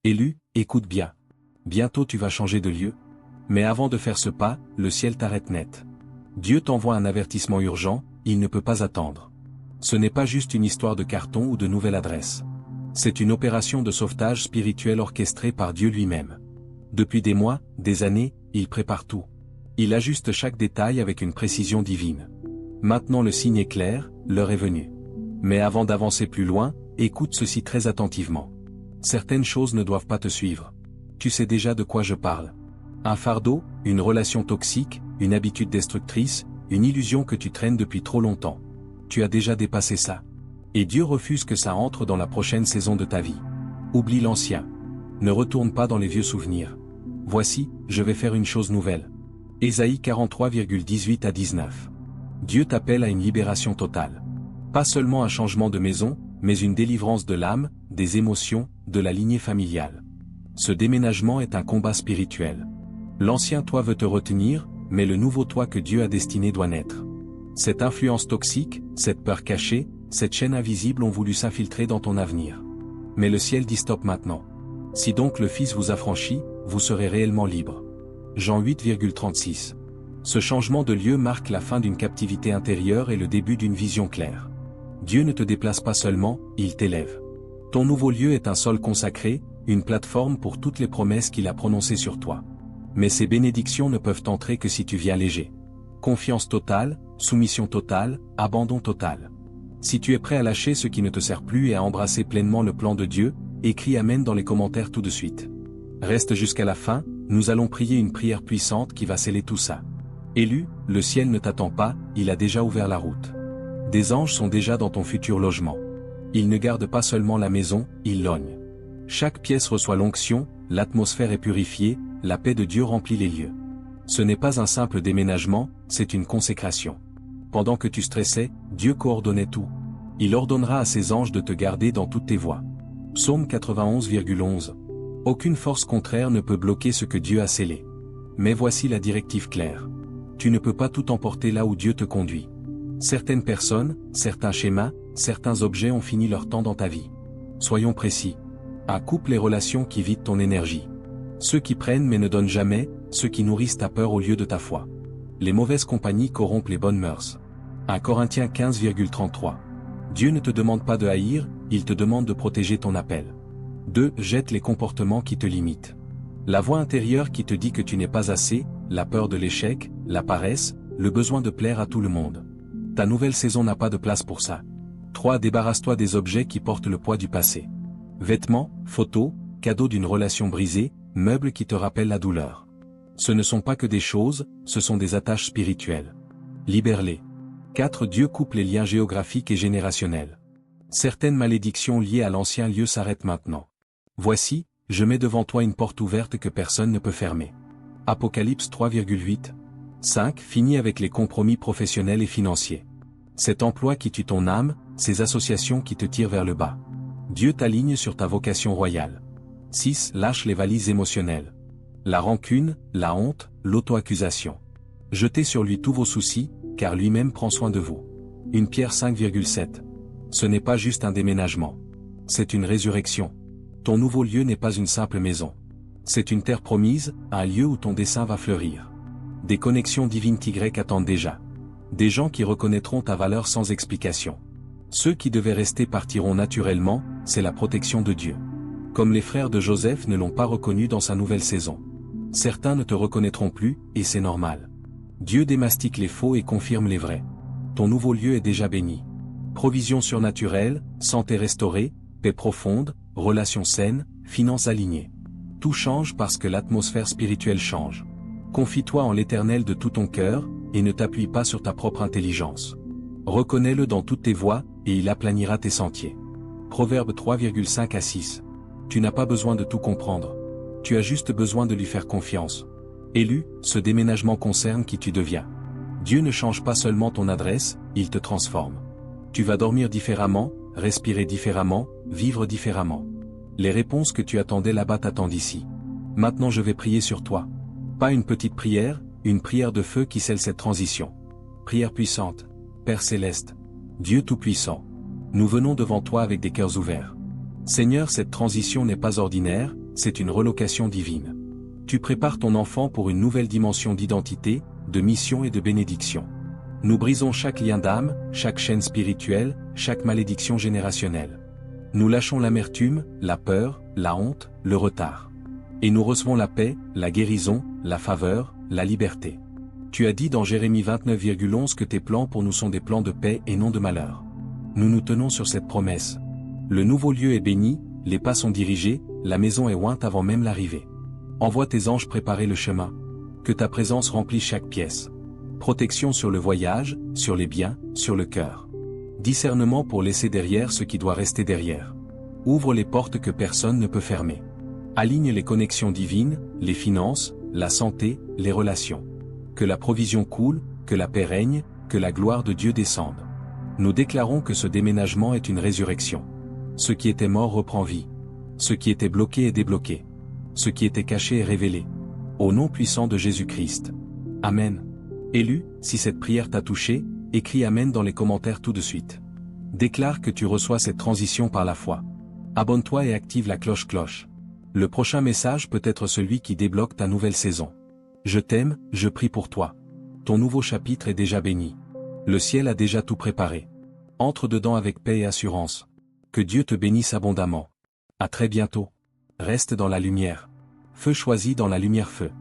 Élu, écoute bien. Bientôt tu vas changer de lieu. Mais avant de faire ce pas, le ciel t'arrête net. Dieu t'envoie un avertissement urgent, il ne peut pas attendre. Ce n'est pas juste une histoire de carton ou de nouvelle adresse. C'est une opération de sauvetage spirituel orchestrée par Dieu lui-même. Depuis des mois, des années, il prépare tout. Il ajuste chaque détail avec une précision divine. Maintenant le signe est clair, l'heure est venue. Mais avant d'avancer plus loin, écoute ceci très attentivement. Certaines choses ne doivent pas te suivre. Tu sais déjà de quoi je parle. Un fardeau, une relation toxique, une habitude destructrice, une illusion que tu traînes depuis trop longtemps. Tu as déjà dépassé ça. Et Dieu refuse que ça entre dans la prochaine saison de ta vie. Oublie l'ancien. Ne retourne pas dans les vieux souvenirs. Voici, je vais faire une chose nouvelle. Ésaïe 43,18 à 19. Dieu t'appelle à une libération totale. Pas seulement un changement de maison, mais une délivrance de l'âme, des émotions, de la lignée familiale. Ce déménagement est un combat spirituel. L'ancien toi veut te retenir, mais le nouveau toi que Dieu a destiné doit naître. Cette influence toxique, cette peur cachée, cette chaîne invisible ont voulu s'infiltrer dans ton avenir. Mais le ciel dit stop maintenant. Si donc le Fils vous affranchit, vous serez réellement libre. Jean 8,36. Ce changement de lieu marque la fin d'une captivité intérieure et le début d'une vision claire. Dieu ne te déplace pas seulement, il t'élève. Ton nouveau lieu est un sol consacré, une plateforme pour toutes les promesses qu'il a prononcées sur toi. Mais ces bénédictions ne peuvent entrer que si tu viens léger. Confiance totale, soumission totale, abandon total. Si tu es prêt à lâcher ce qui ne te sert plus et à embrasser pleinement le plan de Dieu, écris Amen dans les commentaires tout de suite. Reste jusqu'à la fin, nous allons prier une prière puissante qui va sceller tout ça. Élu, le ciel ne t'attend pas, il a déjà ouvert la route. Des anges sont déjà dans ton futur logement. Ils ne gardent pas seulement la maison, ils lognent. Chaque pièce reçoit l'onction, l'atmosphère est purifiée, la paix de Dieu remplit les lieux. Ce n'est pas un simple déménagement, c'est une consécration. Pendant que tu stressais, Dieu coordonnait tout. Il ordonnera à ses anges de te garder dans toutes tes voies. Psaume 91,11. Aucune force contraire ne peut bloquer ce que Dieu a scellé. Mais voici la directive claire. Tu ne peux pas tout emporter là où Dieu te conduit. Certaines personnes, certains schémas, certains objets ont fini leur temps dans ta vie. Soyons précis. Coupe les relations qui vident ton énergie. Ceux qui prennent mais ne donnent jamais, ceux qui nourrissent ta peur au lieu de ta foi. Les mauvaises compagnies corrompent les bonnes mœurs. 1 Corinthiens 15,33. Dieu ne te demande pas de haïr, il te demande de protéger ton appel. 2. Jette les comportements qui te limitent. La voix intérieure qui te dit que tu n'es pas assez, la peur de l'échec, la paresse, le besoin de plaire à tout le monde. Ta nouvelle saison n'a pas de place pour ça. 3. Débarrasse-toi des objets qui portent le poids du passé. Vêtements, photos, cadeaux d'une relation brisée, meubles qui te rappellent la douleur. Ce ne sont pas que des choses, ce sont des attaches spirituelles. Libère-les. 4. Dieu coupe les liens géographiques et générationnels. Certaines malédictions liées à l'ancien lieu s'arrêtent maintenant. Voici, je mets devant toi une porte ouverte que personne ne peut fermer. Apocalypse 3,8. 5. Finis avec les compromis professionnels et financiers. Cet emploi qui tue ton âme, ces associations qui te tirent vers le bas. Dieu t'aligne sur ta vocation royale. 6. Lâche les valises émotionnelles. La rancune, la honte, l'auto-accusation. Jetez sur lui tous vos soucis, car lui-même prend soin de vous. 1 Pierre 5,7. Ce n'est pas juste un déménagement. C'est une résurrection. Ton nouveau lieu n'est pas une simple maison. C'est une terre promise, un lieu où ton dessein va fleurir. Des connexions divines qui attendent déjà. Des gens qui reconnaîtront ta valeur sans explication. Ceux qui devaient rester partiront naturellement, c'est la protection de Dieu. Comme les frères de Joseph ne l'ont pas reconnu dans sa nouvelle saison. Certains ne te reconnaîtront plus, et c'est normal. Dieu démastique les faux et confirme les vrais. Ton nouveau lieu est déjà béni. Provision surnaturelle, santé restaurée, paix profonde, relations saines, finances alignées. Tout change parce que l'atmosphère spirituelle change. Confie-toi en l'Éternel de tout ton cœur, et ne t'appuie pas sur ta propre intelligence. Reconnais-le dans toutes tes voies, et il aplanira tes sentiers. Proverbe 3,5 à 6. Tu n'as pas besoin de tout comprendre. Tu as juste besoin de lui faire confiance. Élu, ce déménagement concerne qui tu deviens. Dieu ne change pas seulement ton adresse, il te transforme. Tu vas dormir différemment, respirer différemment, vivre différemment. Les réponses que tu attendais là-bas t'attendent ici. Maintenant je vais prier sur toi. Pas une petite prière, une prière de feu qui scelle cette transition. Prière puissante. Père Céleste, Dieu Tout-Puissant, nous venons devant toi avec des cœurs ouverts. Seigneur, cette transition n'est pas ordinaire, c'est une relocation divine. Tu prépares ton enfant pour une nouvelle dimension d'identité, de mission et de bénédiction. Nous brisons chaque lien d'âme, chaque chaîne spirituelle, chaque malédiction générationnelle. Nous lâchons l'amertume, la peur, la honte, le retard. Et nous recevons la paix, la guérison, la faveur, la liberté. Tu as dit dans Jérémie 29,11 que tes plans pour nous sont des plans de paix et non de malheur. Nous nous tenons sur cette promesse. Le nouveau lieu est béni, les pas sont dirigés, la maison est ointe avant même l'arrivée. Envoie tes anges préparer le chemin. Que ta présence remplisse chaque pièce. Protection sur le voyage, sur les biens, sur le cœur. Discernement pour laisser derrière ce qui doit rester derrière. Ouvre les portes que personne ne peut fermer. Aligne les connexions divines, les finances, la santé, les relations. Que la provision coule, que la paix règne, que la gloire de Dieu descende. Nous déclarons que ce déménagement est une résurrection. Ce qui était mort reprend vie. Ce qui était bloqué est débloqué. Ce qui était caché est révélé. Au nom puissant de Jésus-Christ. Amen. Élu, si cette prière t'a touché, écris Amen dans les commentaires tout de suite. Déclare que tu reçois cette transition par la foi. Abonne-toi et active la cloche. Le prochain message peut être celui qui débloque ta nouvelle saison. Je t'aime, je prie pour toi. Ton nouveau chapitre est déjà béni. Le ciel a déjà tout préparé. Entre dedans avec paix et assurance. Que Dieu te bénisse abondamment. À très bientôt. Reste dans la lumière. Feu choisi dans la lumière feu.